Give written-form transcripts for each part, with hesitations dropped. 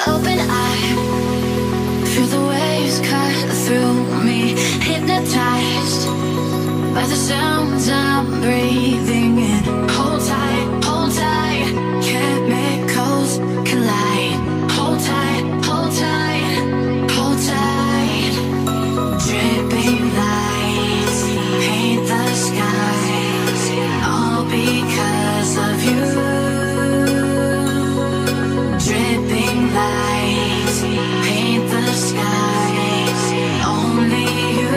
Open eye, feel the waves cut through me. Hypnotized by the sounds I'm breathing in. Hold tight, chemicals collide. Hold tight, hold tight, hold tight. Dripping lights paint the skies, all because of you. Dripping lights paint the skies, only you.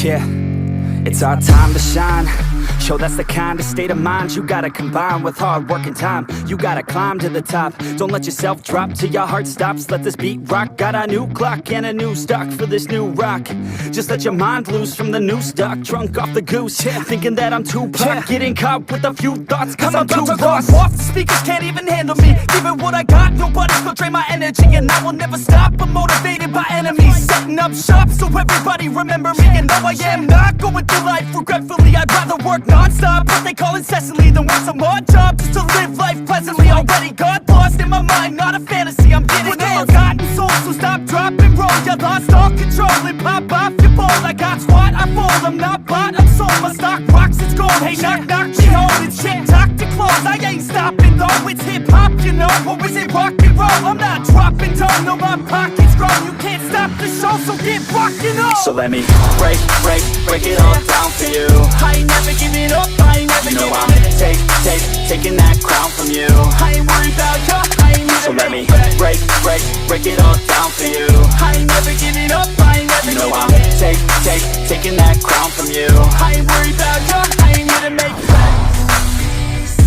Yeah, it's our time to shine. Show that's the kind of state of mind you gotta combine with hard work and time. You gotta climb to the top. Don't let yourself drop till your heart stops. Let this beat rock. Got a new clock and a new stock for this new rock. Just let your mind loose from the new stock. Drunk off the goose, yeah. Thinking that I'm too pop. Getting caught with a few thoughts cause I'm too lost. Off, the speakers can't even handle me. Giving what I got, nobody's gonna drain my energy. And I will never stop, I'm motivated by enemies. Setting up shop so everybody remember me. And no, I am not going through life regretfully. I'd rather work non-stop, what they call incessantly, than work some odd job just to live life pleasantly. Already got lost in my mind, not a fantasy, I'm getting with all forgotten souls. So stop, drop, and roll. You lost all control and pop off your ball. I got squat, I fold, I'm not bought, I'm sold. My stock rocks, it's gold. Hey, knock, knock, she holding shit, talk to close. I ain't stopping though, it's hip-hop, you know. Or is it rock and roll? I'm not dropping down, no, my pocket's grown. You can't stop the show, so get rockin' on. So let me break it all down for you. I ain't never giving up, I ain't never giving up. Taking that crown from you. I ain't worried about you, I ain't never. So let me break it all down for you. I ain't never giving up, I ain't never giving up. Taking that crown from you. I ain't worried about you, I ain't here to make friends.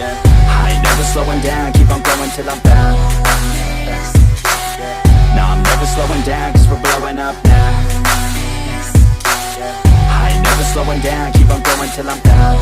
Yeah. I ain't never slowing down, keep on going till I'm down. No, I'm never slowing down cause we're blowing up now. I ain't never slowing down, keep on going till I'm down.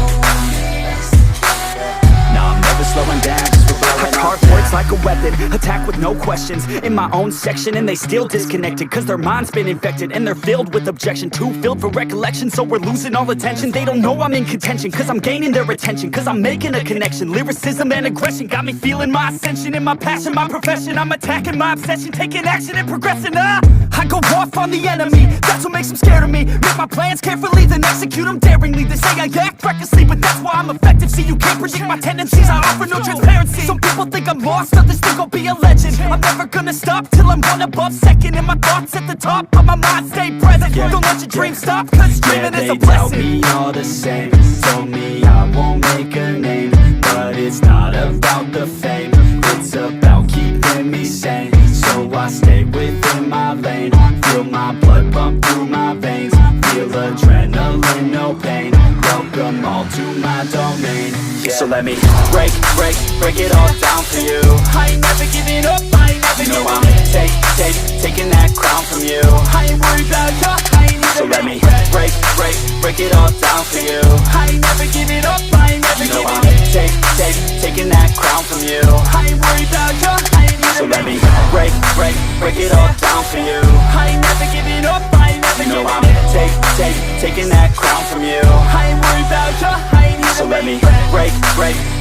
No, I'm never never slowing down, cause we're blowing up. Words like a weapon, attack with no questions. In my own section and they still disconnected, cause their mind's been infected and they're filled with objection. Too filled for recollection, so we're losing all attention. They don't know I'm in contention, cause I'm gaining their attention, cause I'm making a connection. Lyricism and aggression got me feeling my ascension. In my passion, my profession, I'm attacking my obsession, taking action and progressing. I go off on the enemy, that's what makes them scared of me. Make my plans carefully, then execute them daringly. They say I act recklessly, but that's why I'm effective. See, you can't predict my tendencies, I offer no transparency. Some people think I'm lost, others think I'll be a legend. I'm never gonna stop till I'm one above second. And my thoughts at the top, but my mind stay present. Don't let your dreams stop, cause dreaming is a blessing. They tell me all the same, told me I won't make a name, but it's not about the fame, it's about keeping me sane. So I stay within my lane, feel my blood pump through my veins, feel adrenaline, no pain, welcome all to my domain. So let me break it all down for you. I ain't never giving up, I ain't never You know giving I'm in. taking that crown from you. I ain't worried about ya, I ain't So even let me break it all down for you. I ain't never giving up, I ain't never You know giving I'm in. taking that crown from you. I ain't worried about ya, I ain't So even let me break it all down for you. I ain't never giving up, I ain't never You know I'm giving in. taking that crown from you. I ain't worried about ya, I ain't even So let me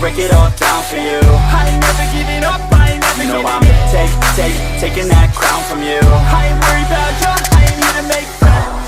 break it all down for you. I ain't never giving up, I ain't never You know I'm giving in. taking that crown from you. I ain't worried about ya, I ain't here to make friends.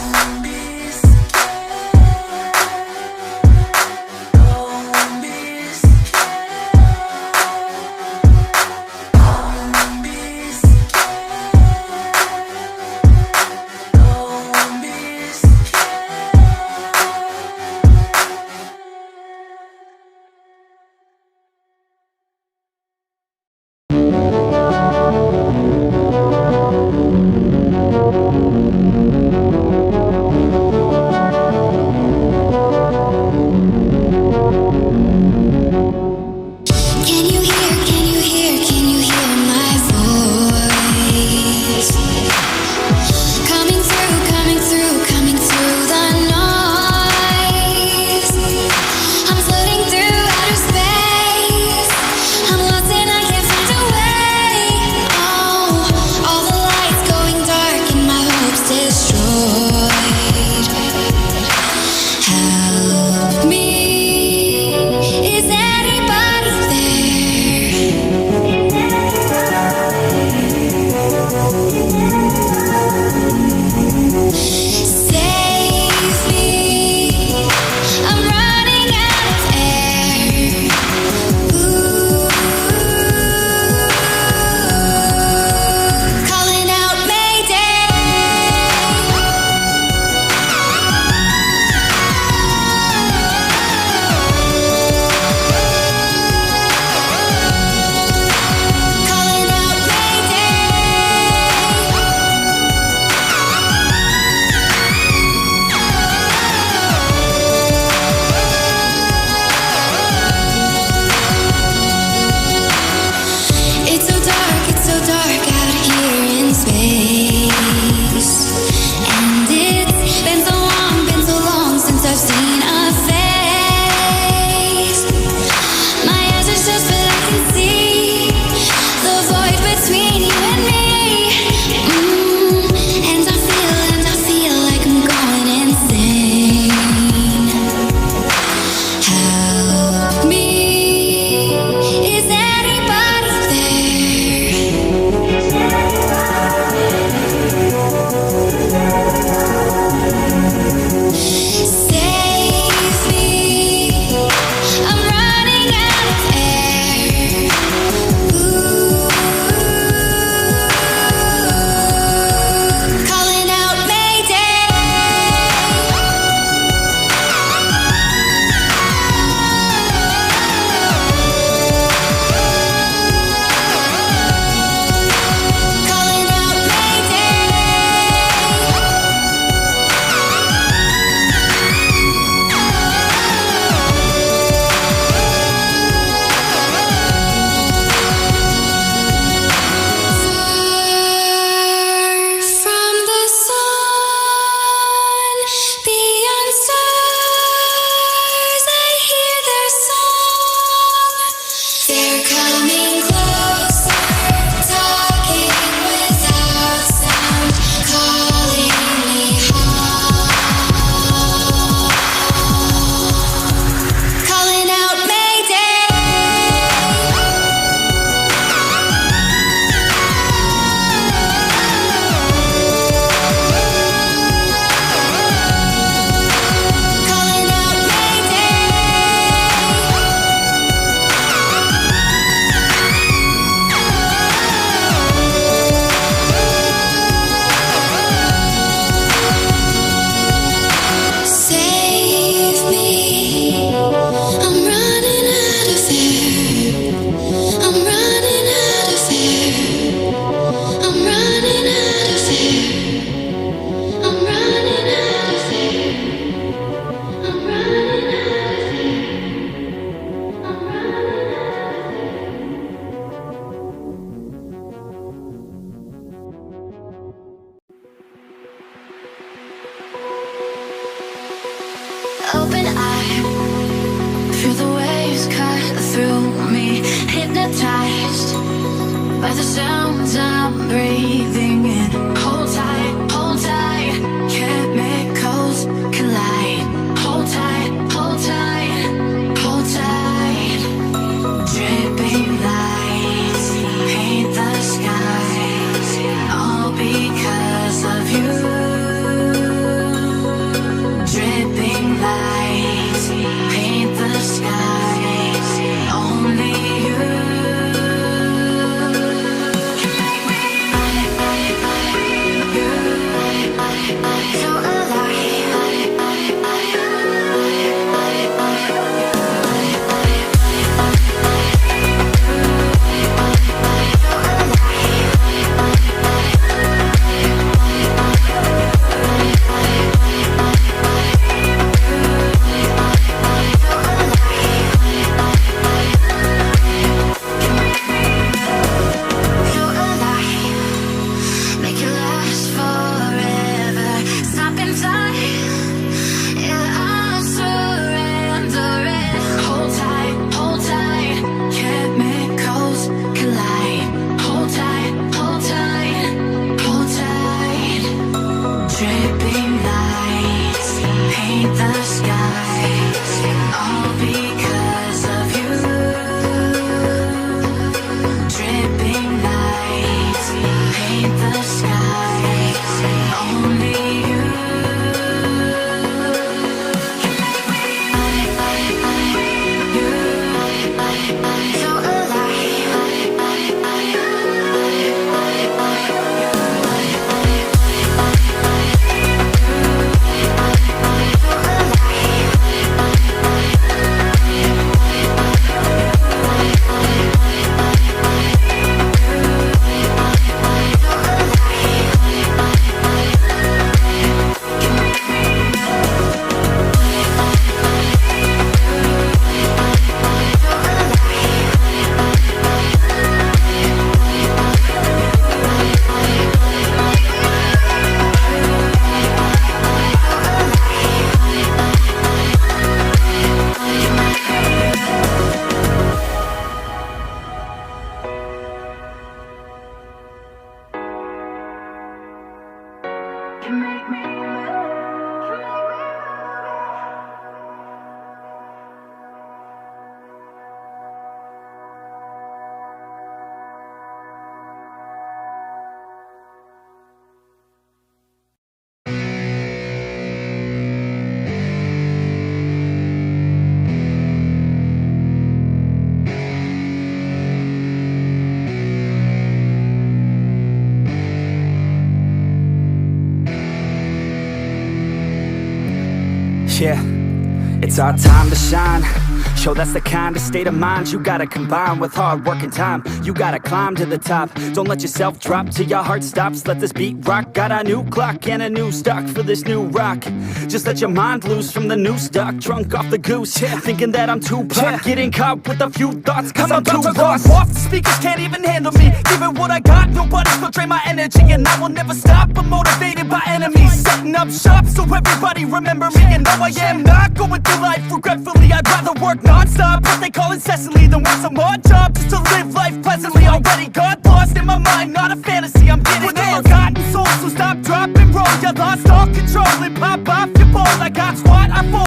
hypnotized by the sounds I'm breathing in. Hold tight, chemicals collide. Hold tight, hold tight, hold tight. Dripping lights paint the skies, all because of you. Dripping lights paint the skies, only you. So make it last forever. Stop in time. Yeah, I'm surrendering. Hold tight, chemicals collide. Hold tight, hold tight, hold tight. Dripping lights paint the skies, all because of you. Dripping lights paint the skies, only you. So you make me Yeah, it's our time to shine. Show that's the kind of state of mind you gotta combine with hard work and time. You gotta climb to the top. Don't let yourself drop till your heart stops. Let this beat rock. Got a new clock and a new stock for this new rock. Just let your mind loose from the new stock. Drunk off the goose, thinking that I'm too pop. Getting caught with a few thoughts cause I'm too lost. Off, the speakers can't even handle me. Giving what I got, nobody's gonna drain my energy. And I will never stop, I'm motivated by enemies. Setting up shop so everybody remember me. And no, I am not going through life regretfully. I'd rather work non-stop, what they call incessantly, than work some odd job just to live life pleasantly. Already got lost in my mind, not a fantasy, I'm getting with a forgotten soul. So stop, drop, and roll. You lost all control and pop off your ball. I got squat, I fall.